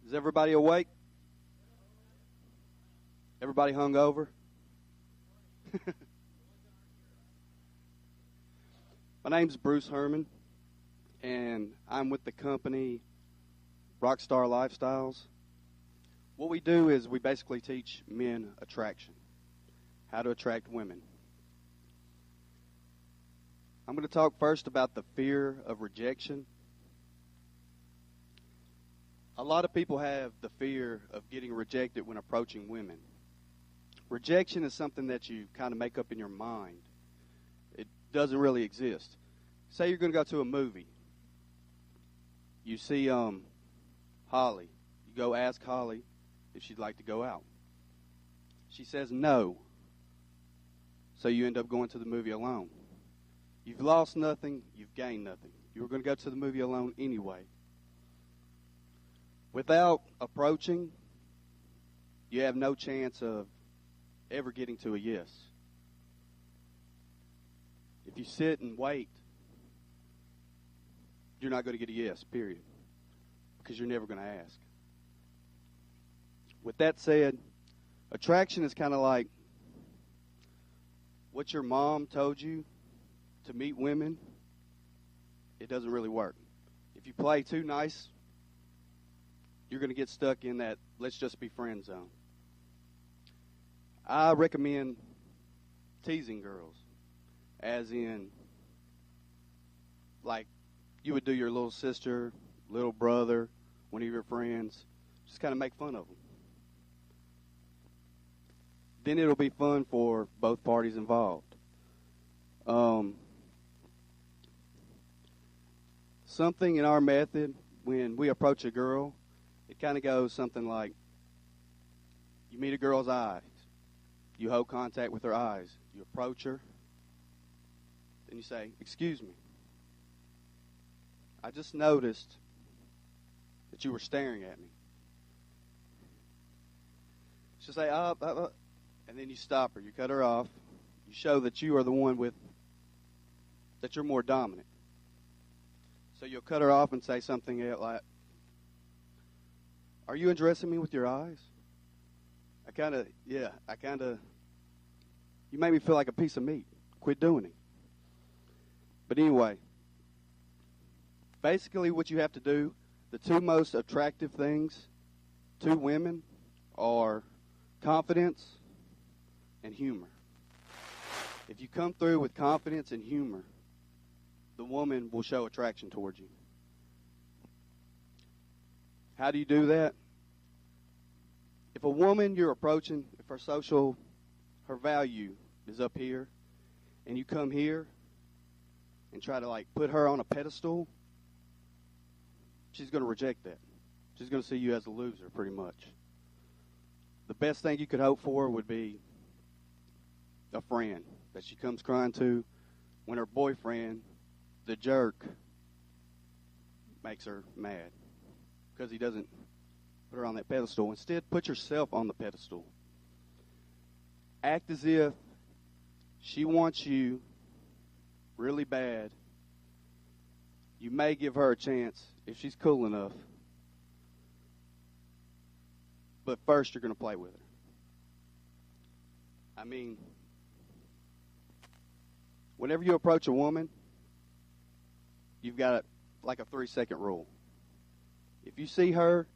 Is everybody awake? Everybody hungover? My name's Bruce Herman, and I'm with the company Rockstar Lifestyles. What we do is we basically teach men attraction, how to attract women. I'm going to talk first about the fear of rejection. A lot of people have the fear of getting rejected when approaching women. Rejection is something that you kind of make up in your mind. It doesn't really exist. Say you're going to go to a movie. You see Holly. You go ask Holly if she'd like to go out. She says no. So you end up going to the movie alone. You've lost nothing. You've gained nothing. You were going to go to the movie alone anyway. Without approaching, you have no chance of ever getting to a yes. If you sit and wait, you're not going to get a yes, period, because you're never going to ask. With that said, attraction is kind of like what your mom told you to meet women. It doesn't really work. If you play too nice, you're going to get stuck in that let's just be friends zone. I recommend teasing girls, as in, like you would do your little sister, little brother, one of your friends. Just kind of make fun of them. Then it'll be fun for both parties involved. Something in our method, when we approach a girl, it kind of goes something like, you meet a girl's eyes. You hold contact with her eyes. You approach her. Then you say, "Excuse me. I just noticed that you were staring at me." She'll say, and then you stop her. You cut her off. You show that you are the one that you're more dominant. So you'll cut her off and say something like, "Are you addressing me with your eyes? You make me feel like a piece of meat. Quit doing it." But anyway, basically what you have to do, the two most attractive things to women are confidence and humor. If you come through with confidence and humor, the woman will show attraction towards you. How do you do that? If a woman you're approaching, if her value is up here, and you come here and try to put her on a pedestal, she's going to reject that. She's going to see you as a loser, pretty much. The best thing you could hope for would be a friend that she comes crying to when her boyfriend, the jerk, makes her mad because he doesn't put her on that pedestal. Instead, put yourself on the pedestal. Act as if she wants you really bad. You may give her a chance if she's cool enough. But first, you're going to play with her. I mean, whenever you approach a woman, you've got a 3-second rule. If you see her,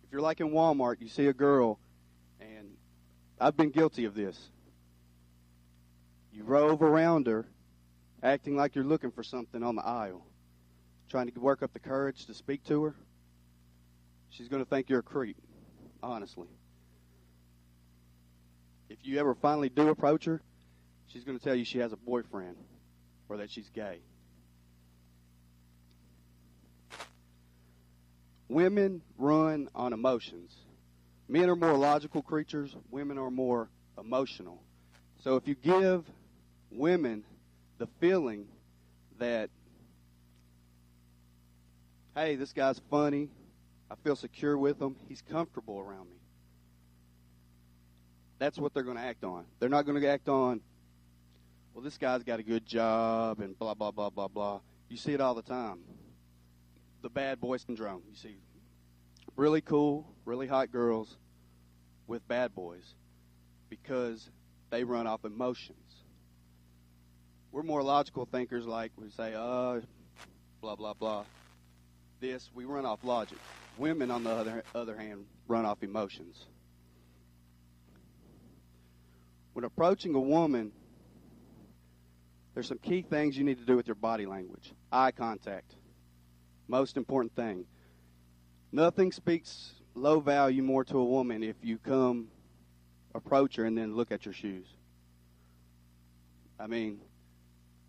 if you're like in Walmart, you see a girl, and I've been guilty of this. You rove around her, acting like you're looking for something on the aisle, trying to work up the courage to speak to her. She's going to think you're a creep, honestly. If you ever finally do approach her, she's going to tell you she has a boyfriend or that she's gay. Women run on emotions. Men are more logical creatures. Women are more emotional. So if you give women the feeling that, hey, this guy's funny, I feel secure with him, he's comfortable around me, that's what they're going to act on. They're not going to act on, well, this guy's got a good job and blah, blah, blah, blah, blah. You see it all the time. The bad boy syndrome. You see really cool, really hot girls with bad boys because they run off emotions. We're more logical thinkers, like we say, blah, blah, blah. We run off logic. Women, on the other hand, run off emotions. When approaching a woman, there's some key things you need to do with your body language. Eye contact. Most important thing. Nothing speaks low value more to a woman if you come approach her and then look at your shoes. I mean,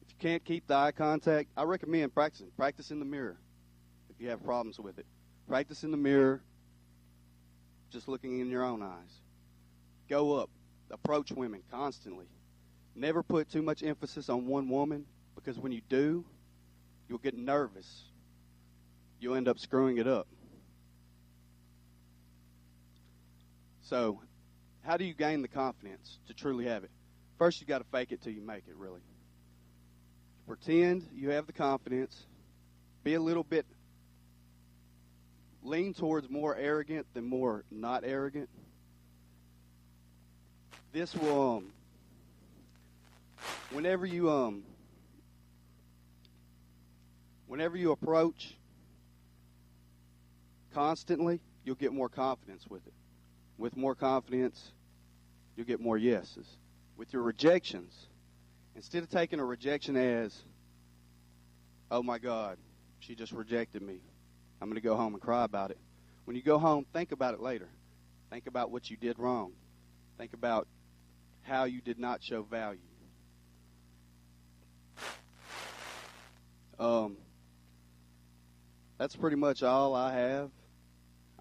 if you can't keep the eye contact, I recommend practicing. Practice in the mirror if you have problems with it. Practice in the mirror, just looking in your own eyes. Go up. Approach women constantly. Never put too much emphasis on one woman, because when you do, you'll get nervous. You'll end up screwing it up. So, how do you gain the confidence to truly have it? First, you got to fake it till you make it, really. Pretend you have the confidence. Be a little bit, lean towards more arrogant than more not arrogant. This will, whenever you approach constantly, you'll get more confidence with it. With more confidence, you'll get more yeses. With your rejections, instead of taking a rejection as, oh my God, she just rejected me, I'm going to go home and cry about it. When you go home, think about it later. Think about what you did wrong. Think about how you did not show value. That's pretty much all I have.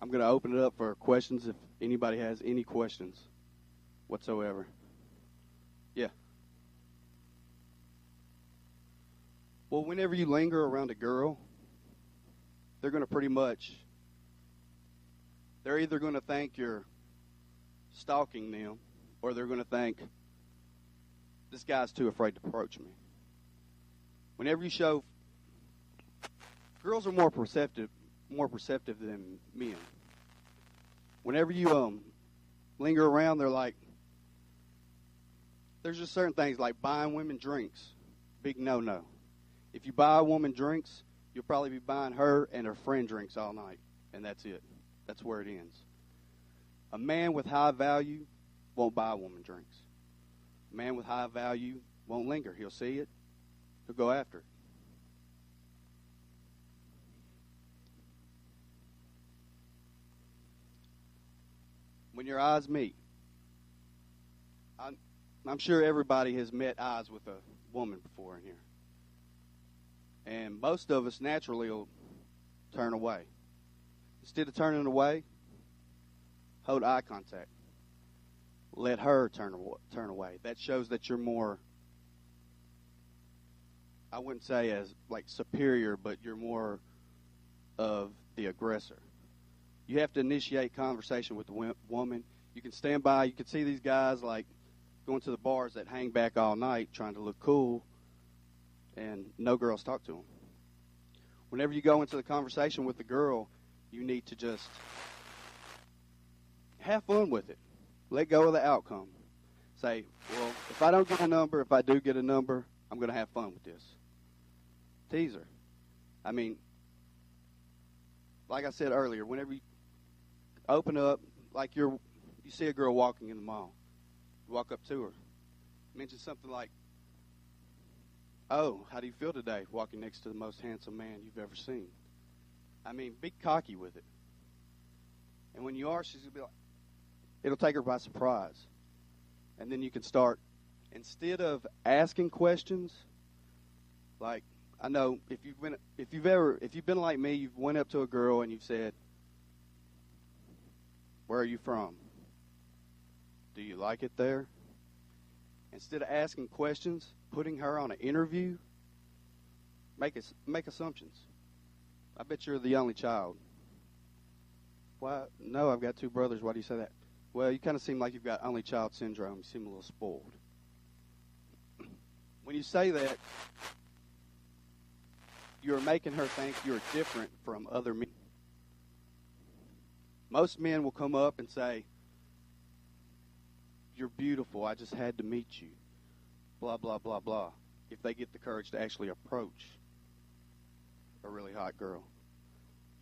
I'm going to open it up for questions if anybody has any questions whatsoever. Yeah. Well, whenever you linger around a girl, they're going to they're either going to think you're stalking them, or they're going to think, this guy's too afraid to approach me. Whenever you show, girls are more perceptive than men. Whenever you linger around, they're like, there's just certain things like buying women drinks. Big no-no. If you buy a woman drinks, you'll probably be buying her and her friend drinks all night, and that's it. That's where it ends. A man with high value won't buy a woman drinks. A man with high value won't linger. He'll see it. He'll go after it. When your eyes meet, I'm sure everybody has met eyes with a woman before in here. And most of us naturally will turn away. Instead of turning away, hold eye contact. Let her turn away. That shows that you're more, I wouldn't say as like superior, but you're more of the aggressor. You have to initiate conversation with the woman. You can stand by. You can see these guys like going to the bars that hang back all night trying to look cool, and no girls talk to them. Whenever you go into the conversation with the girl, you need to just have fun with it. Let go of the outcome. Say, well, if I don't get a number, if I do get a number, I'm going to have fun with this. Tease her. I mean, like I said earlier, whenever you open up, like you see a girl walking in the mall, you walk up to her, mention something like, oh, how do you feel today walking next to the most handsome man you've ever seen? I mean, be cocky with it. And when you are, she's going to be like, it'll take her by surprise. And then you can start, instead of asking questions, like, I know if you've been like me, you've went up to a girl and you've said, where are you from? Do you like it there? Instead of asking questions, putting her on an interview, make assumptions. I bet you're the only child. Why? No, I've got two brothers. Why do you say that? Well, you kind of seem like you've got only child syndrome. You seem a little spoiled. When you say that, you're making her think you're different from other men. Most men will come up and say, "You're beautiful. I just had to meet you." Blah, blah, blah, blah. If they get the courage to actually approach a really hot girl.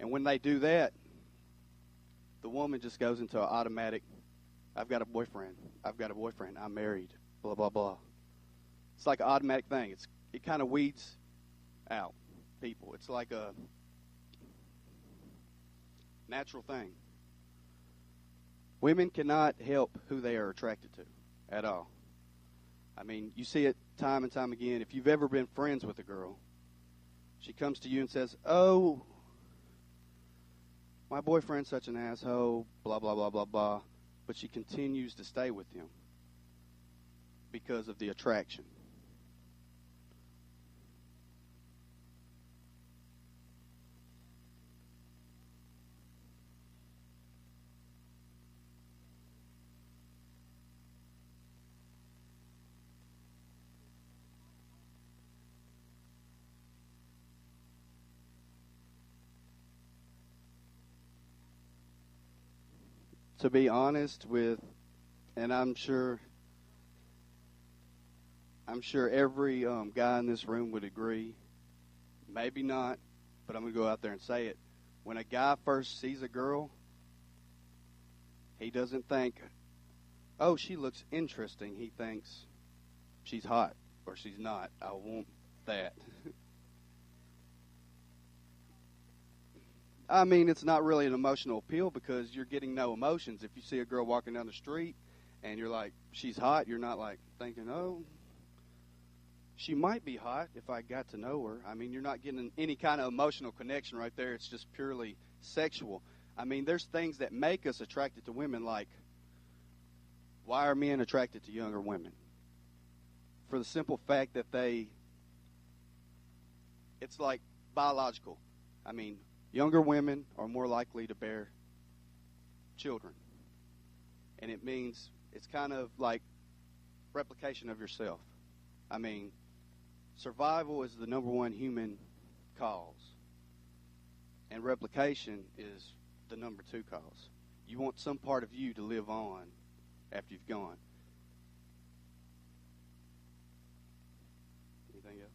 And when they do that, the woman just goes into an automatic, "I've got a boyfriend. I've got a boyfriend. I'm married." Blah, blah, blah. It's like an automatic thing. It kind of weeds out people. It's like a natural thing. Women cannot help who they are attracted to at all. I mean, you see it time and time again. If you've ever been friends with a girl, she comes to you and says, "Oh, my boyfriend's such an asshole, blah, blah, blah, blah, blah." But she continues to stay with him because of the attraction. To be honest with, and I'm sure every guy in this room would agree, maybe not, but I'm going to go out there and say it. When a guy first sees a girl, he doesn't think, "Oh, she looks interesting." He thinks, "She's hot," or "She's not. I want that." I mean, it's not really an emotional appeal because you're getting no emotions. If you see a girl walking down the street and you're like, "She's hot," you're not like thinking, "Oh, she might be hot if I got to know her." I mean, you're not getting any kind of emotional connection right there. It's just purely sexual. I mean, there's things that make us attracted to women, like, why are men attracted to younger women? For the simple fact that it's like biological. I mean, younger women are more likely to bear children. And it means it's kind of like replication of yourself. I mean, survival is the number one human cause. And replication is the number two cause. You want some part of you to live on after you've gone. Anything else?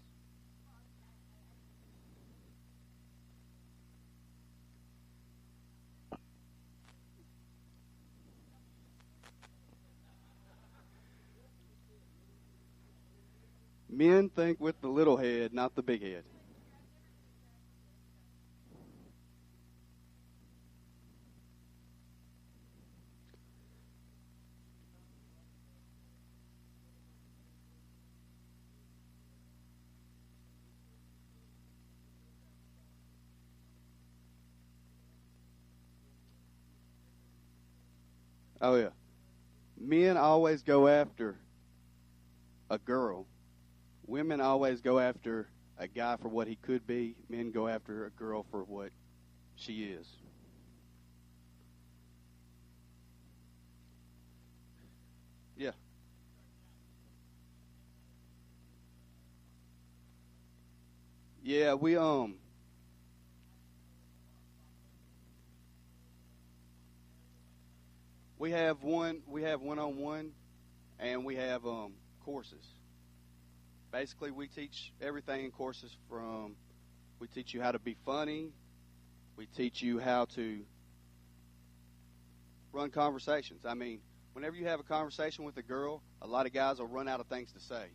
Men think with the little head, not the big head. Oh, yeah. Men always go after a girl. Women always go after a guy for what he could be. Men go after a girl for what she is. Yeah. Yeah, we have one-on-one and we have courses. Basically, we teach everything in courses from we teach you how to be funny, we teach you how to run conversations. I mean, whenever you have a conversation with a girl, a lot of guys will run out of things to say.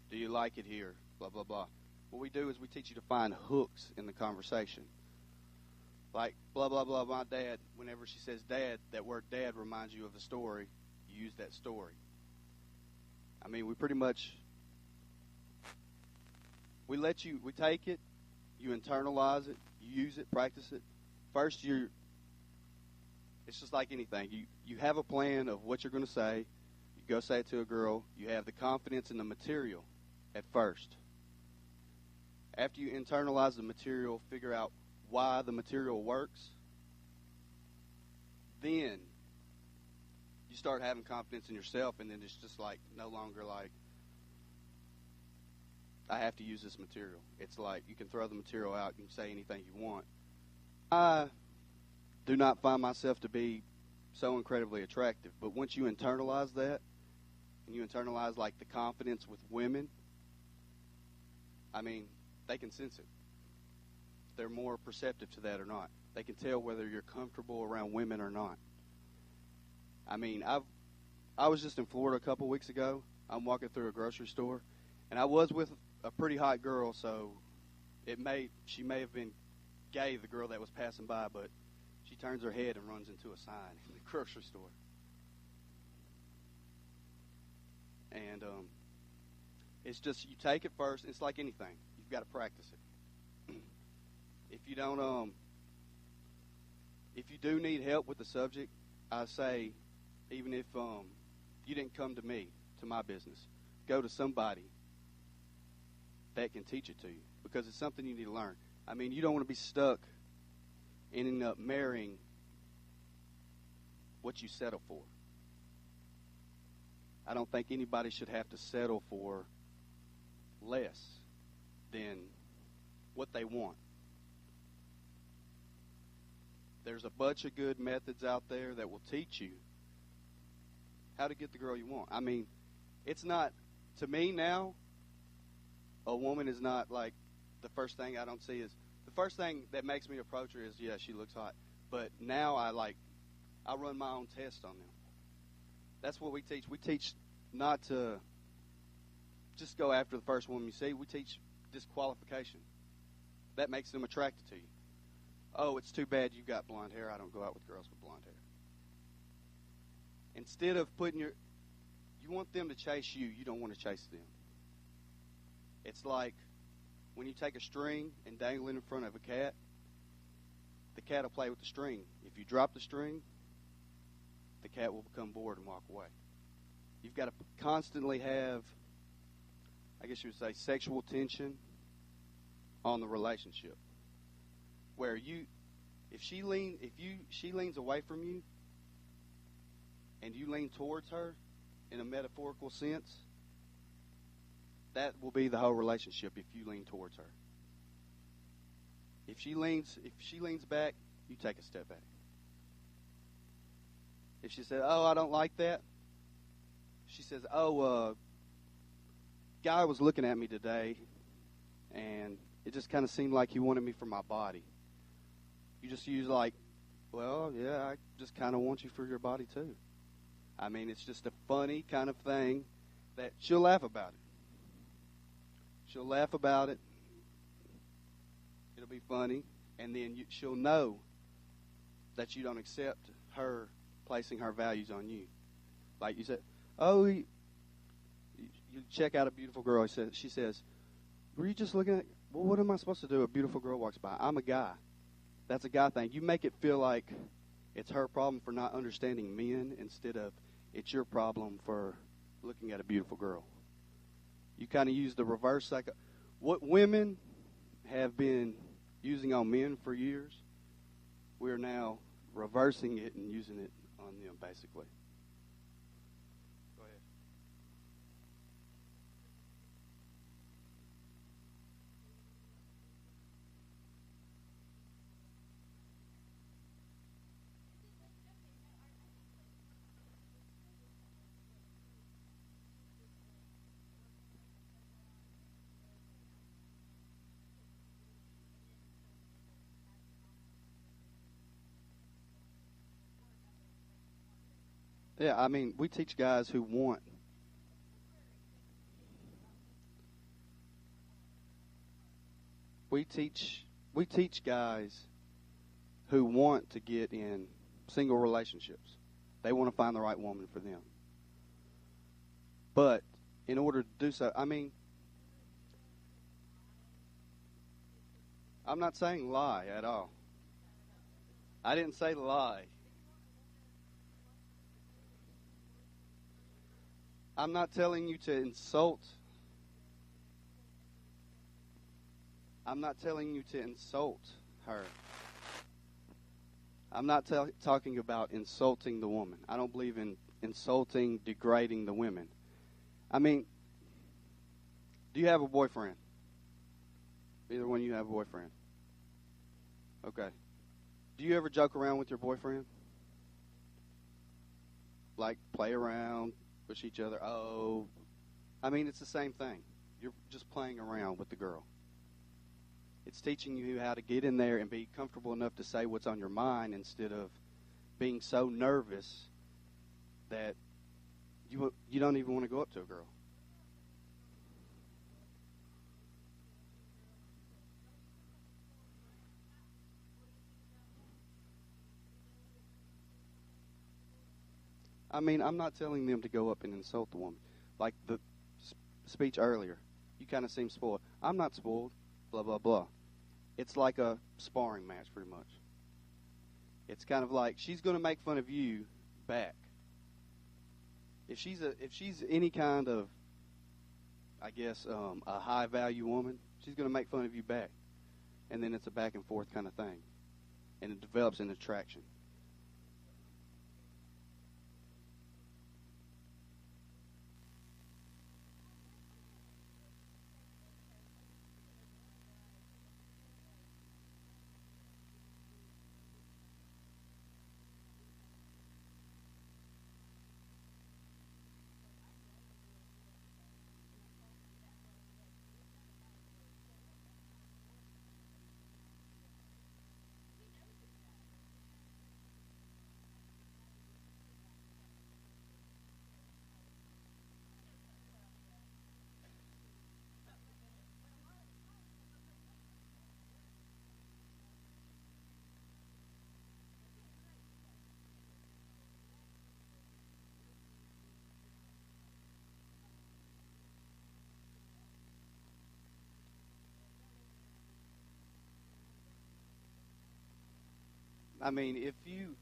"Do you like it here?" Blah, blah, blah. What we do is we teach you to find hooks in the conversation. Like, blah, blah, blah, my dad, whenever she says dad, that word dad reminds you of the story. You use that story. I mean, we pretty much, we take it, you internalize it, you use it, practice it. First, it's just like anything. You have a plan of what you're going to say. You go say it to a girl. You have the confidence in the material at first. After you internalize the material, figure out why the material works, then you start having confidence in yourself, and then it's just like no longer like, I have to use this material. It's like you can throw the material out, you can say anything you want. do not find myself to be so incredibly attractive. But once you internalize that, and you internalize like the confidence with women, I mean, they can sense it. They're more perceptive to that or not. They can tell whether you're comfortable around women or not. I mean, I was just in Florida a couple weeks ago. I'm walking through a grocery store, and I was with a pretty hot girl, so she may have been gay, the girl that was passing by, but she turns her head and runs into a sign in the grocery store. And it's just, you take it first. It's like anything. You've got to practice it. If you don't, if you do need help with the subject, I say, even if you didn't come to me, to my business, go to somebody that can teach it to you, because it's something you need to learn. I mean, you don't want to be stuck ending up marrying what you settle for. I don't think anybody should have to settle for less than what they want. There's a bunch of good methods out there that will teach you how to get the girl you want. I mean, it's not, to me now, a woman is not like the first thing I don't see is, the first thing that makes me approach her is, yeah, she looks hot. But now I run my own test on them. That's what we teach. We teach not to just go after the first woman you see. We teach disqualification. That makes them attracted to you. Oh, it's too bad you got blonde hair. I don't go out with girls with blonde hair. Instead of you want them to chase you, you don't want to chase them. It's like when you take a string and dangle it in front of a cat, the cat will play with the string. If you drop the string, the cat will become bored and walk away. You've got to constantly have, I guess you would say, sexual tension on the relationship. Where she leans away from you and you lean towards her in a metaphorical sense, that will be the whole relationship if you lean towards her. If she leans back, you take a step back. If she says, "Oh, I don't like that," she says, "Oh, guy was looking at me today, and it just kind of seemed like he wanted me for my body." You just use like, "Well, yeah, I just kind of want you for your body too." I mean, it's just a funny kind of thing that she'll laugh about it. She'll laugh about it. It'll be funny, and then she'll know that you don't accept her placing her values on you. Like you said, "Oh, you check out a beautiful girl." She says, "Were you just looking at? Well, what am I supposed to do? A beautiful girl walks by. I'm a guy." That's a guy thing. You make it feel like it's her problem for not understanding men instead of it's your problem for looking at a beautiful girl. You kind of use the reverse psycho. What women have been using on men for years, we're now reversing it and using it on them, basically. Go ahead. Yeah, I mean, we teach guys who want. We teach guys who want to get in single relationships. They want to find the right woman for them. But in order to do so, I mean, I'm not saying lie at all. I didn't say lie. I'm not telling you to insult. I'm not telling you to insult her. I'm not talking about insulting the woman. I don't believe in insulting, degrading the women. I mean, do you have a boyfriend? Either one of you have a boyfriend. Okay. Do you ever joke around with your boyfriend? Like play around, push each other? Oh, I mean, it's the same thing. You're just playing around with the girl. It's teaching you how to get in there and be comfortable enough to say what's on your mind instead of being so nervous that you don't even want to go up to a girl. I mean, I'm not telling them to go up and insult the woman. Like the speech earlier, you kind of seem spoiled. I'm not spoiled, blah, blah, blah. It's like a sparring match, pretty much. It's kind of like she's going to make fun of you back. If she's any kind of, I guess, a high-value woman, she's going to make fun of you back. And then it's a back-and-forth kind of thing. And it develops an attraction. I mean, if you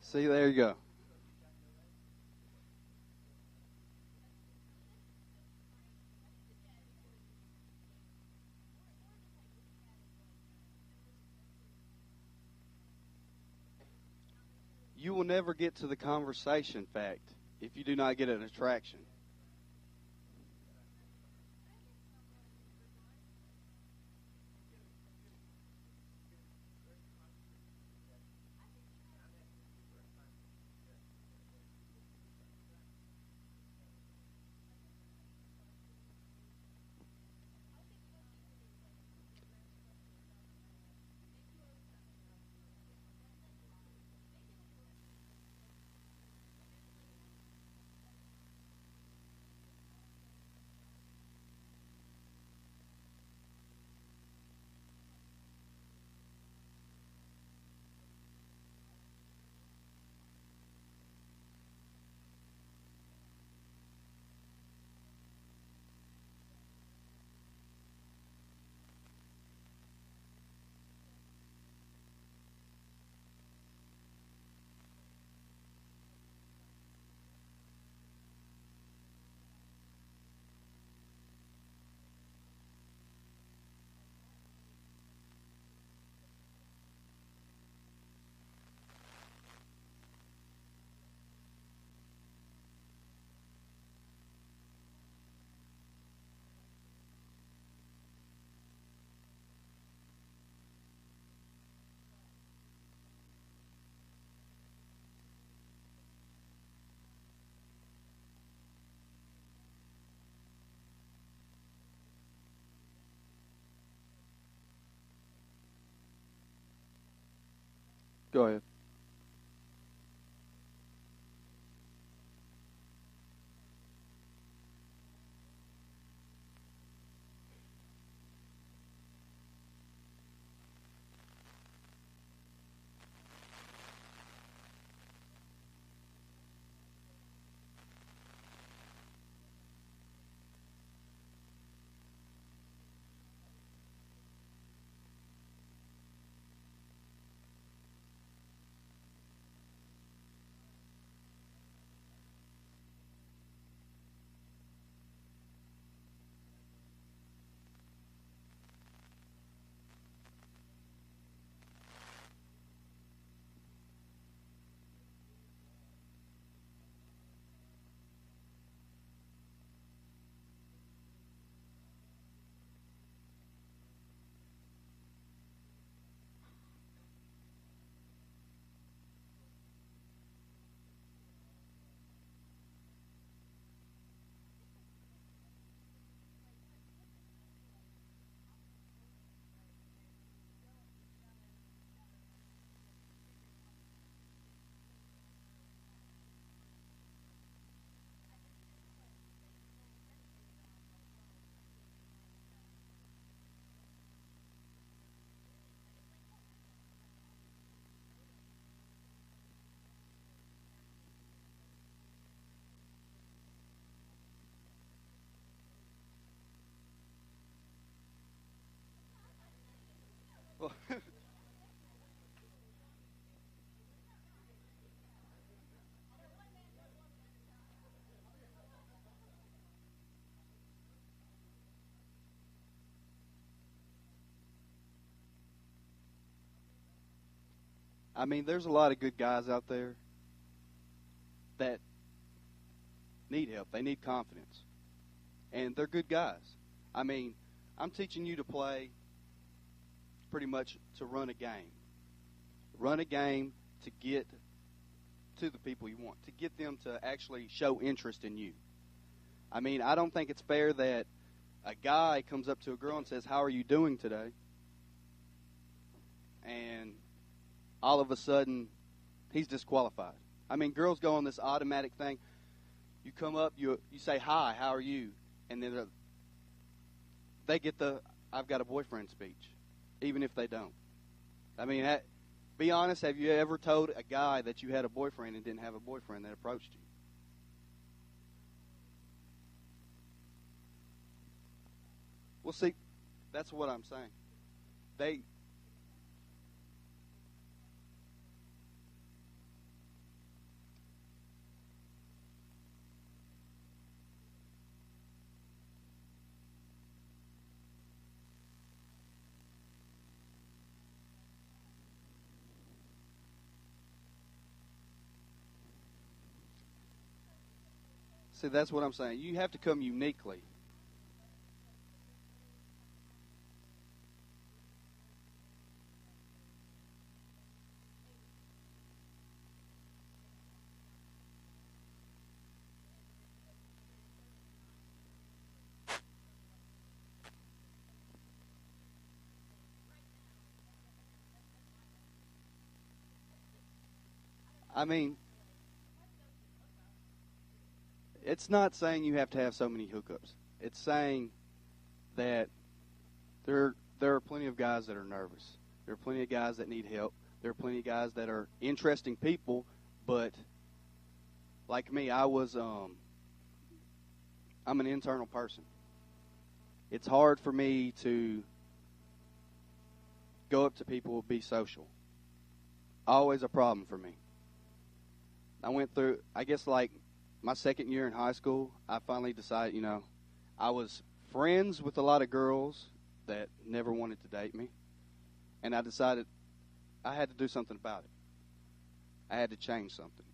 see, there you go. You will never get to the conversation fact if you do not get an attraction. Go ahead. I mean, there's a lot of good guys out there that need help. They need confidence. And they're good guys. I mean, I'm teaching you to play pretty much to run a game. Run a game to get to the people you want, to get them to actually show interest in you. I mean, I don't think it's fair that a guy comes up to a girl and says, "How are you doing today?" And all of a sudden, he's disqualified. I mean, girls go on this automatic thing. You come up, you say, "Hi, how are you?" And then they get the "I've got a boyfriend" speech, even if they don't. I mean, be honest, have you ever told a guy that you had a boyfriend and didn't have a boyfriend that approached you? Well, see, that's what I'm saying. They see, that's what I'm saying. You have to come uniquely. I mean, it's not saying you have to have so many hookups. It's saying that there are plenty of guys that are nervous. There are plenty of guys that need help. There are plenty of guys that are interesting people, but like me, I'm an internal person. It's hard for me to go up to people and be social. Always a problem for me. I went through, I guess, like my second year in high school, I finally decided, I was friends with a lot of girls that never wanted to date me, and I decided I had to do something about it. I had to change something.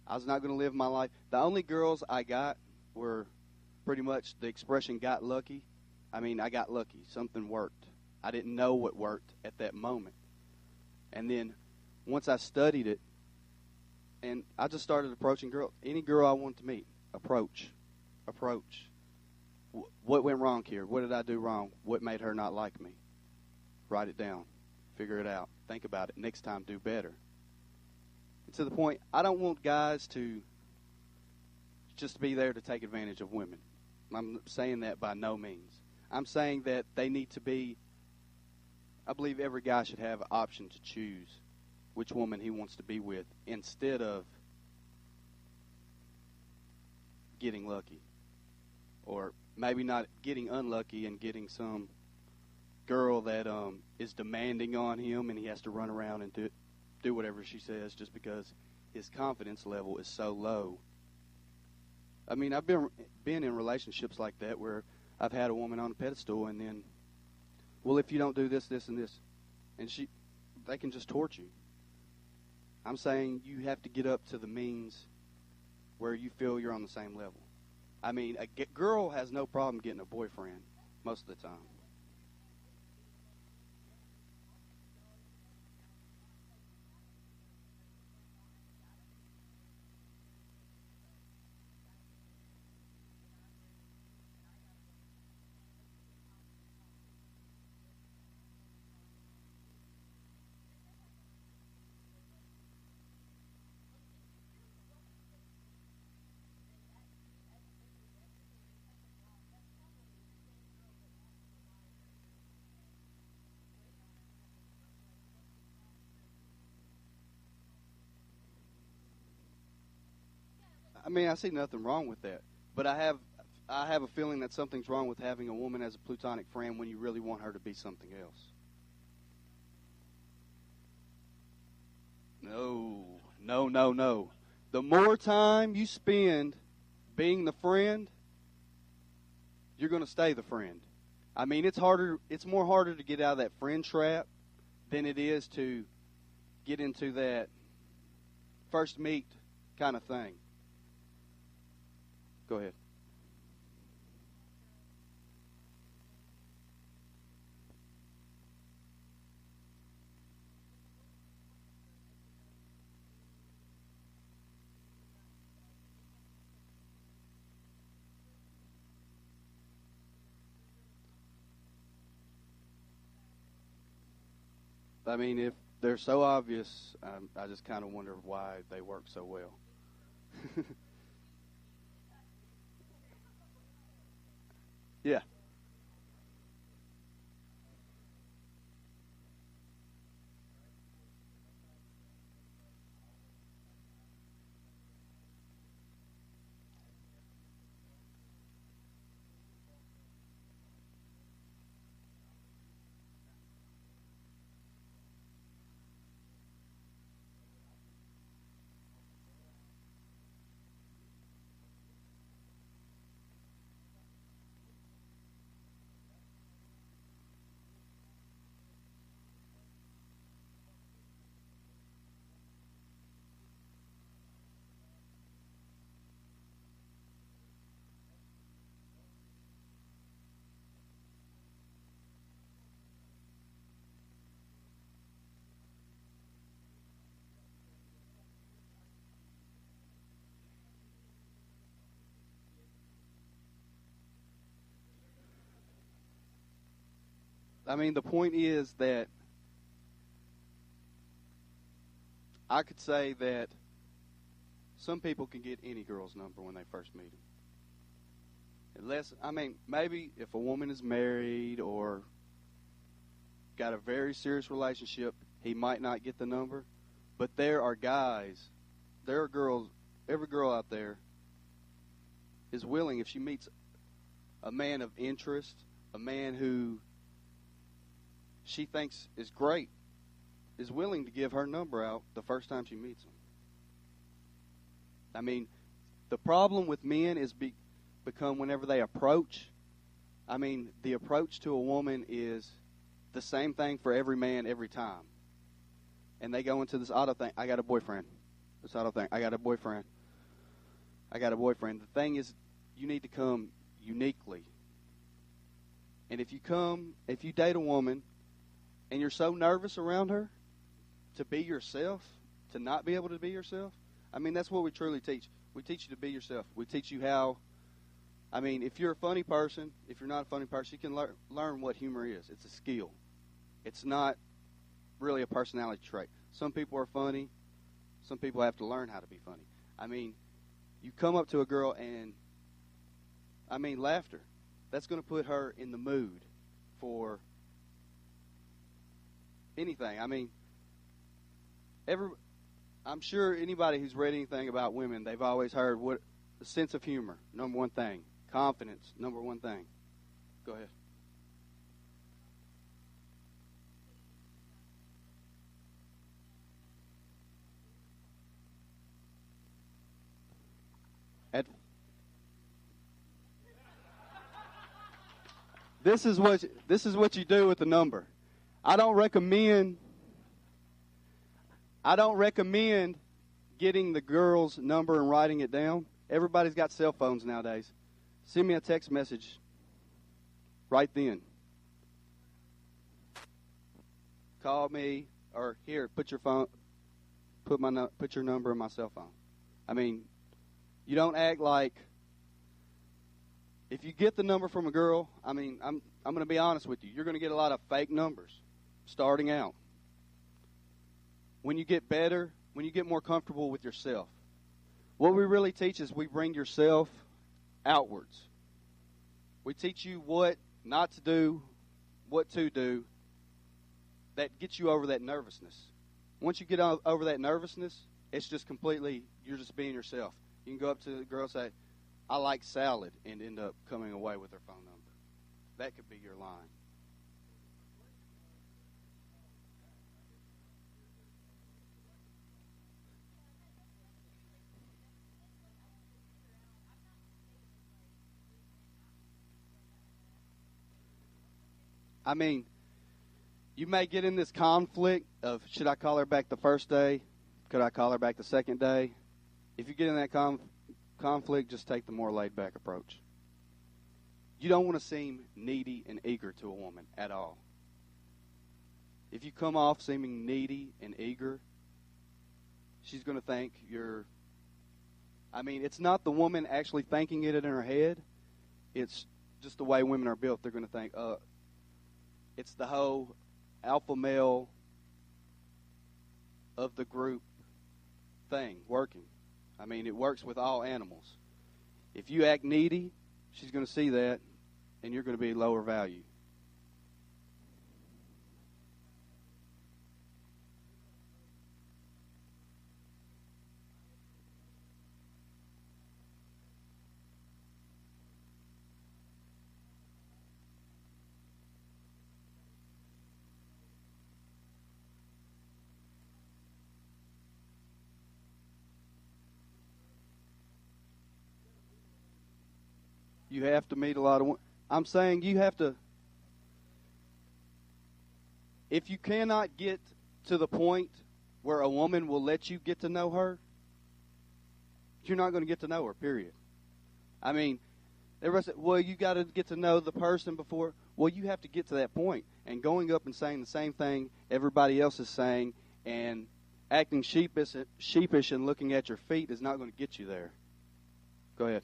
I was not going to live my life. The only girls I got were pretty much the expression "got lucky." I mean, I got lucky. Something worked. I didn't know what worked at that moment. And then once I studied it, and I just started approaching girls. Any girl I wanted to meet, approach. What went wrong here? What did I do wrong? What made her not like me? Write it down. Figure it out. Think about it. Next time, do better. And to the point, I don't want guys to just be there to take advantage of women. I'm saying that by no means. I'm saying that they need to be, I believe every guy should have an option to choose which woman he wants to be with instead of getting lucky. Or maybe not getting unlucky and getting some girl that is demanding on him and he has to run around and do whatever she says just because his confidence level is so low. I mean, I've been in relationships like that where I've had a woman on a pedestal and then, well, if you don't do this, this, and this, and they can just torch you. I'm saying you have to get up to the means where you feel you're on the same level. I mean, a girl has no problem getting a boyfriend most of the time. I mean, I see nothing wrong with that, but I have a feeling that something's wrong with having a woman as a platonic friend when you really want her to be something else. No, no, no, no. The more time you spend being the friend, you're going to stay the friend. I mean, it's more harder to get out of that friend trap than it is to get into that first meet kind of thing. Go ahead. I mean, if they're so obvious, I just kind of wonder why they work so well. Yeah. I mean, the point is that I could say that some people can get any girl's number when they first meet them. Unless, I mean, maybe if a woman is married or got a very serious relationship, he might not get the number. But there are guys, there are girls, every girl out there is willing, if she meets a man of interest, a man who she thinks is great, is willing to give her number out the first time she meets him. I mean, the problem with men is become whenever they approach. I mean, the approach to a woman is the same thing for every man every time. And they go into this auto thing. I got a boyfriend. This auto thing. I got a boyfriend. I got a boyfriend. The thing is, you need to come uniquely. And if you date a woman and you're so nervous around her to be yourself, to not be able to be yourself, I mean, that's what we truly teach. We teach you to be yourself. We teach you how, I mean, if you're a funny person, if you're not a funny person, you can learn what humor is. It's a skill. It's not really a personality trait. Some people are funny. Some people have to learn how to be funny. I mean, you come up to a girl and, I mean, laughter. That's going to put her in the mood for anything. I mean, I'm sure anybody who's read anything about women, they've always heard what the sense of humor, number one thing. Confidence, number one thing. Go ahead. At, this is what you do with the number. I don't recommend getting the girl's number and writing it down. Everybody's got cell phones nowadays. Send me a text message right then. Call me, or here, put your number in my cell phone. I mean, you don't act like, if you get the number from a girl, I mean, I'm going to be honest with you. You're going to get a lot of fake numbers starting out. When you get better, when you get more comfortable with yourself, what we really teach is we bring yourself outwards. We teach you what not to do, what to do, that gets you over that nervousness. Once you get over that nervousness, it's just completely, you're just being yourself. You can go up to the girl and say, I like salad, and end up coming away with her phone number. That could be your line. I mean, You may get in this conflict of, should I call her back the first day? Could I call her back the second day? If you get in that conflict, just take the more laid-back approach. You don't want to seem needy and eager to a woman at all. If you come off seeming needy and eager, she's going to think you're... it's not the woman actually thinking it in her head. It's just the way women are built. They're going to think, it's the whole alpha male of the group thing working. It works with all animals. If you act needy, she's going to see that, and you're going to be lower value. You have to meet a lot of... I'm saying you have to... If you cannot get to the point where a woman will let you get to know her, you're not going to get to know her, period. Everybody said, well, you got to get to know the person before. Well, you have to get to that point. And going up and saying the same thing everybody else is saying and acting sheepish and looking at your feet is not going to get you there. Go ahead.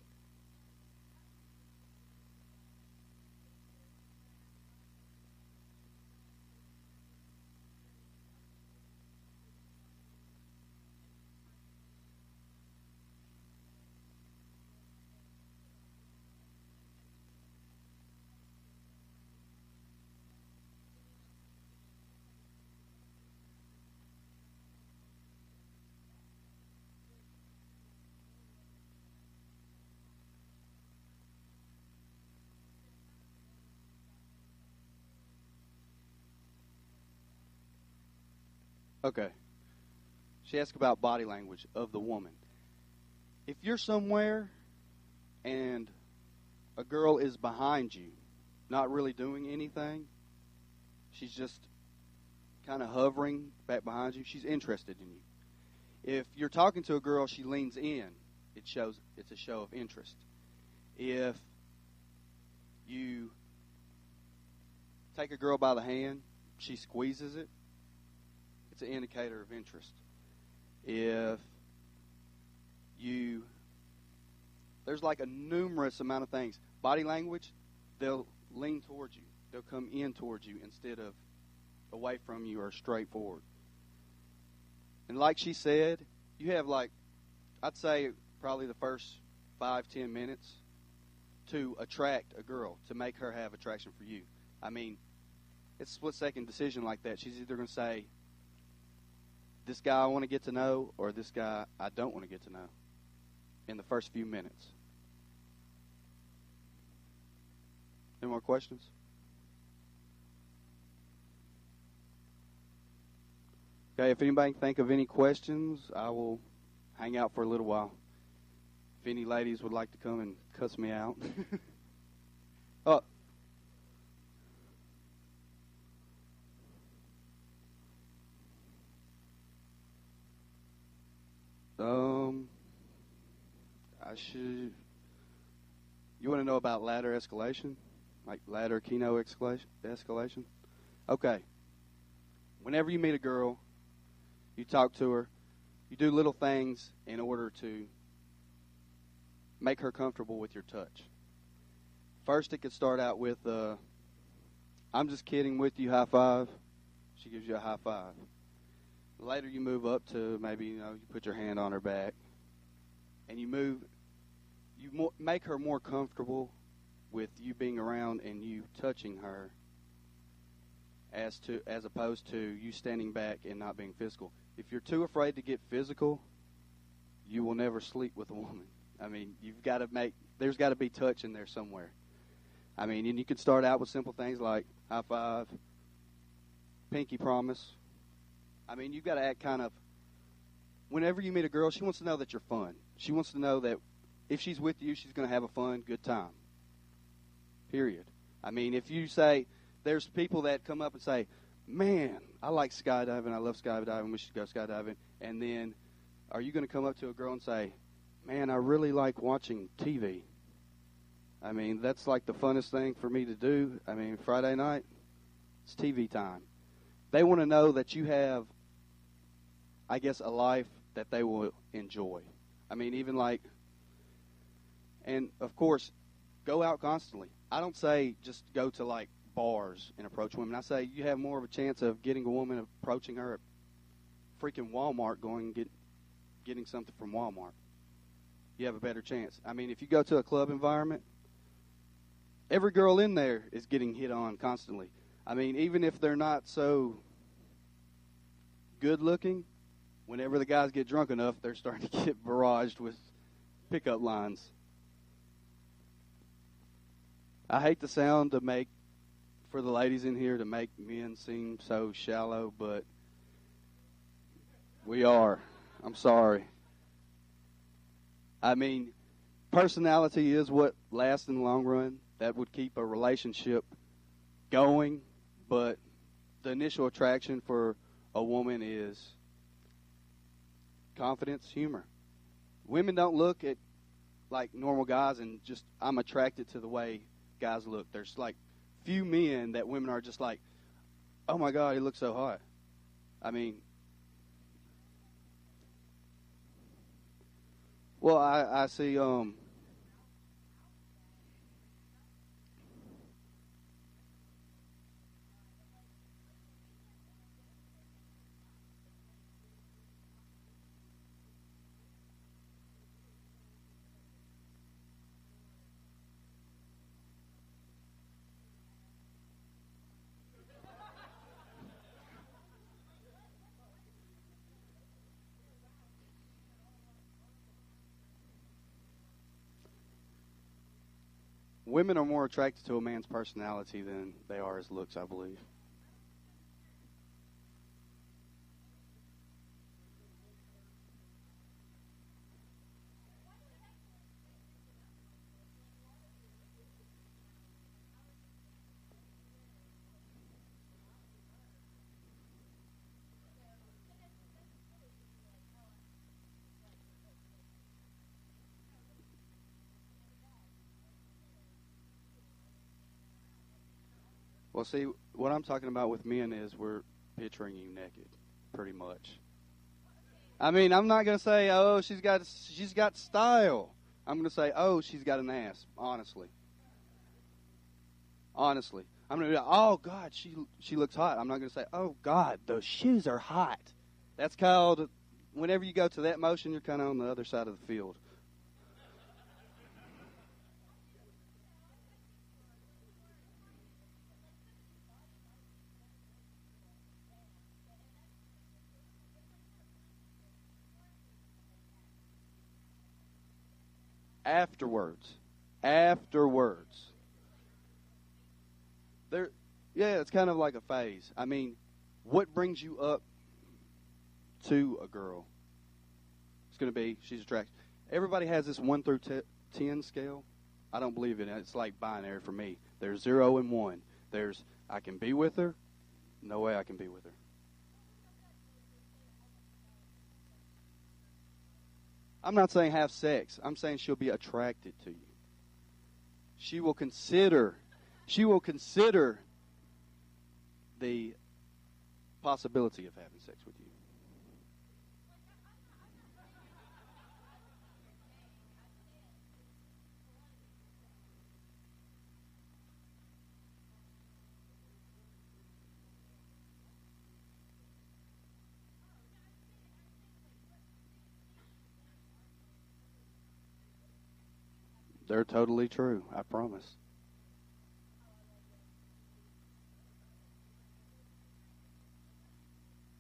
Okay. She asked about body language of the woman. If you're somewhere and a girl is behind you, not really doing anything, she's just kind of hovering back behind you, she's interested in you. If you're talking to a girl, she leans in, it's a show of interest. If you take a girl by the hand, she squeezes it, it's an indicator of interest. If there's like a numerous amount of things. Body language, they'll lean towards you. They'll come in towards you instead of away from you or straight forward. And like she said, you have I'd say probably the first 5-10 minutes to attract a girl, to make her have attraction for you. It's a split-second decision like that. She's either going to say, this guy I want to get to know, or this guy I don't want to get to know in the first few minutes. Any more questions? Okay, if anybody can think of any questions, I will hang out for a little while. If any ladies would like to come and cuss me out. Oh. You want to know about ladder escalation? Like ladder keno escalation? Okay. Whenever you meet a girl, you talk to her, you do little things in order to make her comfortable with your touch. First, it could start out with, I'm just kidding with you, high five. She gives you a high five. Later, you move up to maybe, you put your hand on her back, and you make her more comfortable with you being around and you touching her, as opposed to you standing back and not being physical. If you're too afraid to get physical, you will never sleep with a woman. There's got to be touch in there somewhere. And you can start out with simple things like high five, pinky promise. You've got to act kind of, whenever you meet a girl, she wants to know that you're fun. She wants to know that if she's with you, she's going to have a fun, good time. Period. If you say, there's people that come up and say, man, I like skydiving. I love skydiving. We should go skydiving. And then are you going to come up to a girl and say, man, I really like watching TV? I mean, that's like the funnest thing for me to do. I mean, Friday night, it's TV time. They want to know that you have, I guess, a life that they will enjoy. I mean, even like, and of course, go out constantly. I don't say just go to like bars and approach women. I say you have more of a chance of getting a woman approaching her at freaking Walmart, going and getting something from Walmart. You have a better chance. I mean, if you go to a club environment, every girl in there is getting hit on constantly. I mean, even if they're not so good looking, whenever the guys get drunk enough, they're starting to get barraged with pickup lines. I hate the sound to make, for the ladies in here, to make men seem so shallow, but we are. I'm sorry. I mean, personality is what lasts in the long run. That would keep a relationship going, but the initial attraction for a woman is confidence, humor. Women don't look at like normal guys and just, I'm attracted to the way guys look. There's like few men that women are just like, oh my God, he looks so hot. I mean, well, I see, women are more attracted to a man's personality than they are his looks, I believe. Well, see, what I'm talking about with men is we're picturing you naked, pretty much. I mean, I'm not gonna say, oh, she's got style. I'm gonna say, oh, she's got an ass. Honestly, I'm gonna be like, oh God, she looks hot. I'm not gonna say, oh God, those shoes are hot. That's called, whenever you go to that motion, you're kind of on the other side of the field. Afterwards, there, yeah, it's kind of like a phase. I mean, what brings you up to a girl? It's going to be she's attractive. Everybody has this 1 through 10 scale. I don't believe in it. It's like binary for me. There's 0 and 1. There's I can be with her. No way I can be with her. I'm not saying have sex. I'm saying she'll be attracted to you. She will consider the possibility of having sex with you. They're totally true, I promise.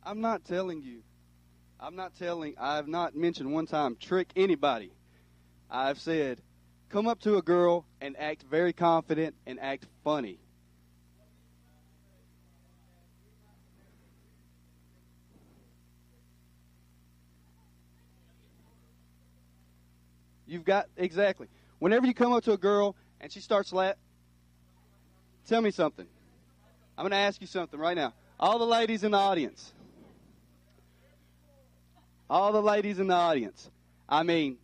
I'm not telling you. I have not mentioned one time trick anybody. I've said, come up to a girl and act very confident and act funny. You've got, exactly. Whenever you come up to a girl and she starts tell me something. I'm going to ask you something right now. All the ladies in the audience. All the ladies in the audience. I mean,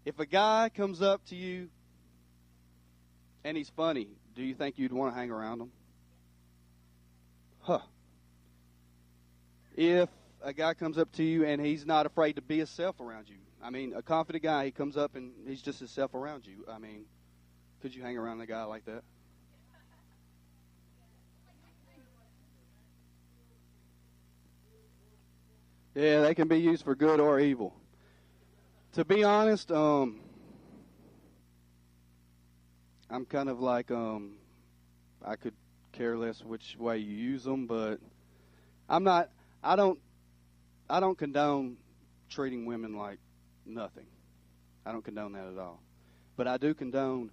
if a guy comes up to you and he's funny, do you think you'd want to hang around him? Huh. If a guy comes up to you and he's not afraid to be himself around you, I mean, a confident guy, he comes up and he's just himself around you. I mean, could you hang around a guy like that? Yeah, they can be used for good or evil. To be honest, I'm kind of like, I could care less which way you use them, but I don't condone treating women like nothing. I don't condone that at all. But I do condone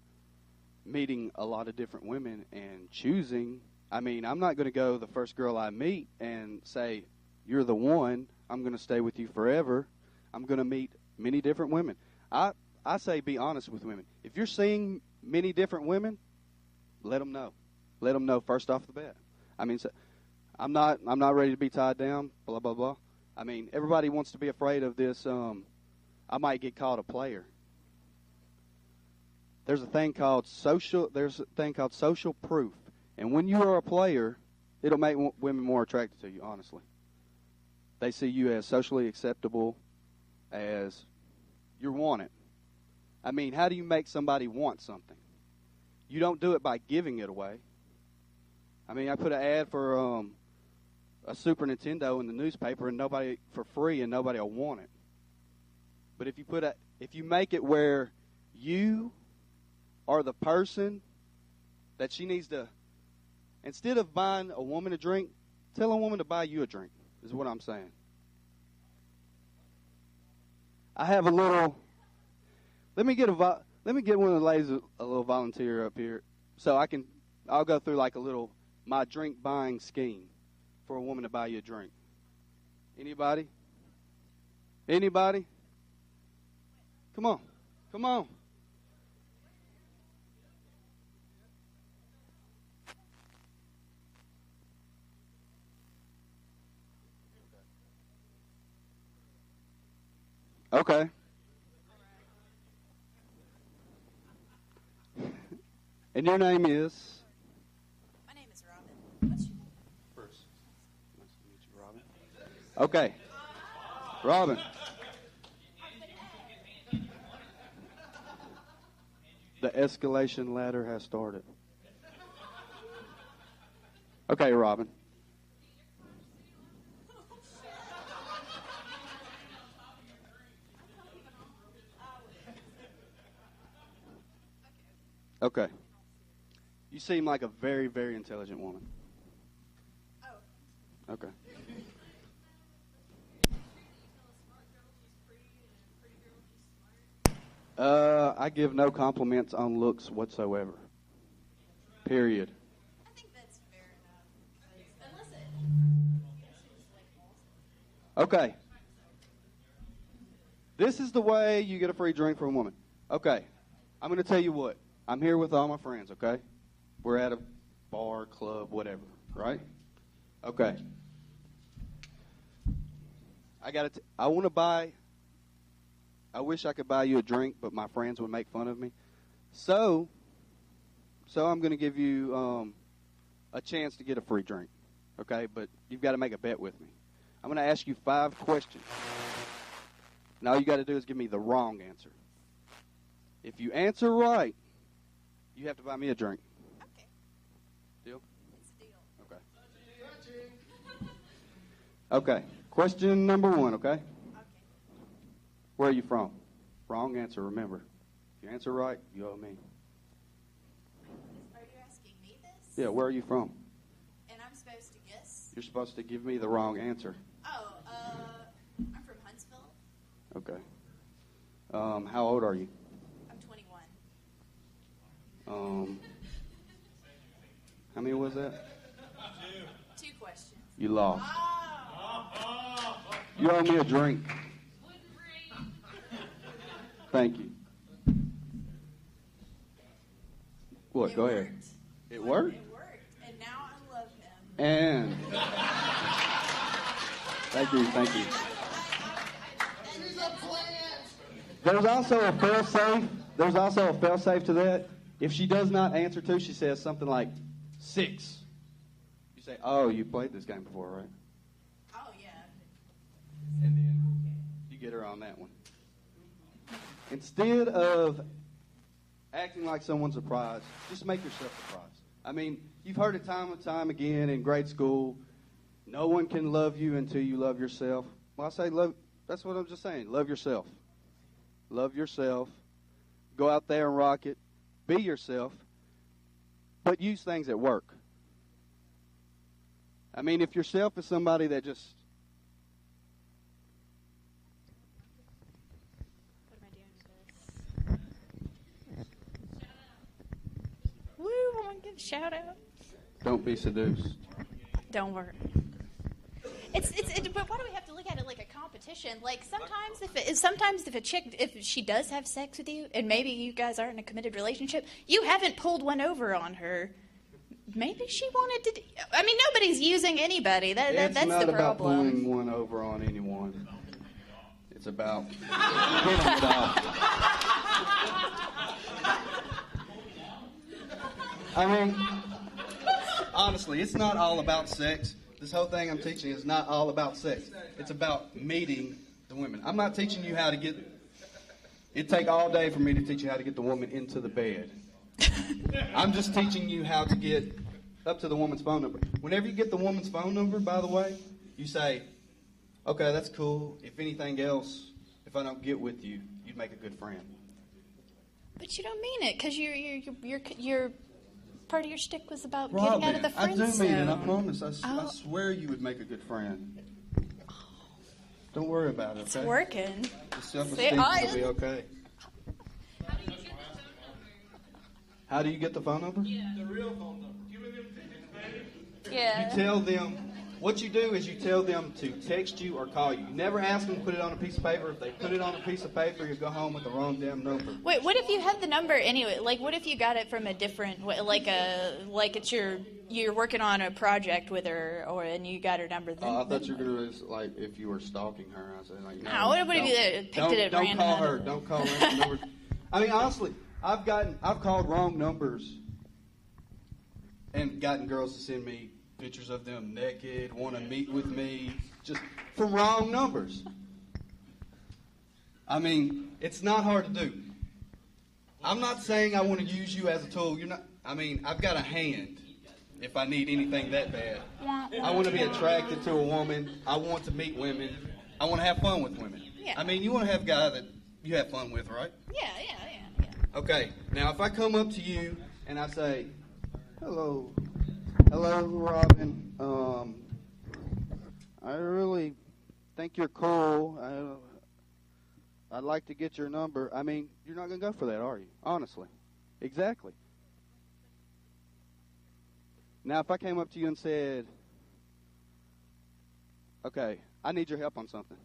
meeting a lot of different women and choosing. I mean, I'm not going to go the first girl I meet and say, you're the one, I'm going to stay with you forever. I'm going to meet many different women. I say be honest with women. If you're seeing many different women, let them know. Let them know first off the bat. I mean, I'm not ready to be tied down, blah, blah, blah. I mean, everybody wants to be afraid of this, I might get called a player. There's a thing called social proof. And when you are a player, it'll make women more attracted to you, honestly. They see you as socially acceptable, as you're wanted. I mean, how do you make somebody want something? You don't do it by giving it away. I mean, I put an ad for a Super Nintendo in the newspaper and nobody for free, and nobody will want it. But if you make it where you are the person that she needs to, instead of buying a woman a drink, tell a woman to buy you a drink, is what I'm saying. I have a little, let me get one of the ladies a little volunteer up here, so I'll go through like a little, my drink buying scheme for a woman to buy you a drink. Anybody? Anybody? Come on. Come on. Okay. And your name is? My name is Robin. What's your name? Bruce. Nice to meet you, Robin. Okay. Robin. The escalation ladder has started. Okay, Robin. Okay. You seem like a very, very intelligent woman. Oh. Okay. I give no compliments on looks whatsoever. Period. I think that's fair enough. Unless it. Okay. This is the way you get a free drink from a woman. Okay. I'm going to tell you what. I'm here with all my friends, okay? We're at a bar, club, whatever, right? Okay. I want to buy, I wish I could buy you a drink, but my friends would make fun of me. So I'm going to give you a chance to get a free drink, okay? But you've got to make a bet with me. I'm going to ask you 5 questions. And all you got to do is give me the wrong answer. If you answer right, you have to buy me a drink. Okay. Deal? It's a deal. Okay. Okay. Question number 1, okay? Okay. Where are you from? Wrong answer, remember. If you answer right, you owe me. Are you asking me this? Yeah, where are you from? And I'm supposed to guess? You're supposed to give me the wrong answer. Oh, I'm from Huntsville. Okay. How old are you? I'm 21. How many was that? 2 questions. You lost. Oh! You owe me a drink. Thank you. What? Go ahead. It worked? It worked. And now I love him. And thank you. There's also a fail-safe. There's also a fail-safe to that. If she does not answer to, she says something like 6. You say, "Oh, you played this game before, right?" Oh, yeah. And then you get her on that one. Instead of acting like someone's surprised, just make yourself surprised. I mean, you've heard it time and time again in grade school. No one can love you until you love yourself. Well, I say love. That's what I'm just saying. Love yourself. Love yourself. Go out there and rock it. Be yourself. But use things that work. I mean, if yourself is somebody that just... What am I doing with this? Woo, I want to give a shout out. Don't be seduced. Don't worry. But why do we have to look at it like a competition? Like sometimes if a chick, if she does have sex with you, and maybe you guys aren't in a committed relationship, you haven't pulled one over on her. Maybe she wanted to. I mean, nobody's using anybody. That's the problem. It's not about pulling one over on anyone. It's about getting it off. I mean, honestly, it's not all about sex. This whole thing I'm teaching is not all about sex. It's about meeting the women. I'm not teaching you how to get... It'd take all day for me to teach you how to get the woman into the bed. I'm just teaching you how to get up to the woman's phone number. Whenever you get the woman's phone number, by the way, you say, "Okay, that's cool. If anything else, if I don't get with you, you'd make a good friend." But you don't mean it, because you're part of your shtick was about getting out of the friend zone. I do mean it, I promise. I swear you would make a good friend. Don't worry about it, okay? It's working. The self-esteem will be okay. How do you get the phone number? Yeah. The real phone number. Give them tickets, baby. Yeah. You tell them, what you do is you tell them to text you or call you. You never ask them to put it on a piece of paper. If they put it on a piece of paper, you go home with the wrong damn number. Wait, what if you had the number anyway? Like, what if you got it from a different, like it's you're working on a project with her, and you got her number? Then I thought you were going to, like, if you were stalking her. I said, like, no. What if you picked it at random? Don't call her. Don't call her numbers. I mean, honestly, I've called wrong numbers and gotten girls to send me pictures of them naked, want to meet with me, just from wrong numbers. I mean, it's not hard to do. I'm not saying I want to use you as a tool. I've got a hand if I need anything that bad. I want to be attracted to a woman. I want to meet women. I want to have fun with women. Yeah. I mean, you want to have a guy that you have fun with, right? Yeah. Okay, now if I come up to you and I say, hello, Robin, I really think you're cool. I'd like to get your number. I mean, you're not going to go for that, are you? Honestly. Exactly. Now, if I came up to you and said, okay, I need your help on something.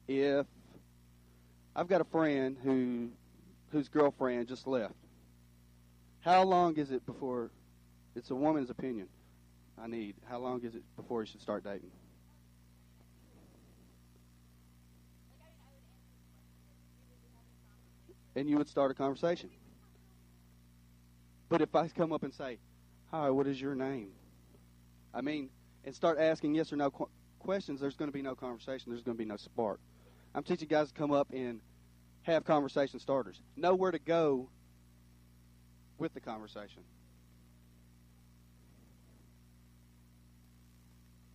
If I've got a friend whose girlfriend just left, how long is it before, it's a woman's opinion, how long is it before you should start dating? And you would start a conversation. But if I come up and say, hi, what is your name? And start asking yes or no questions, there's going to be no conversation. There's going to be no spark. I'm teaching guys to come up and have conversation starters. Know where to go with the conversation.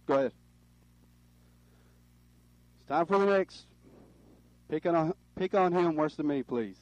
Go ahead. It's time for the next. Pick on him worse than me, please.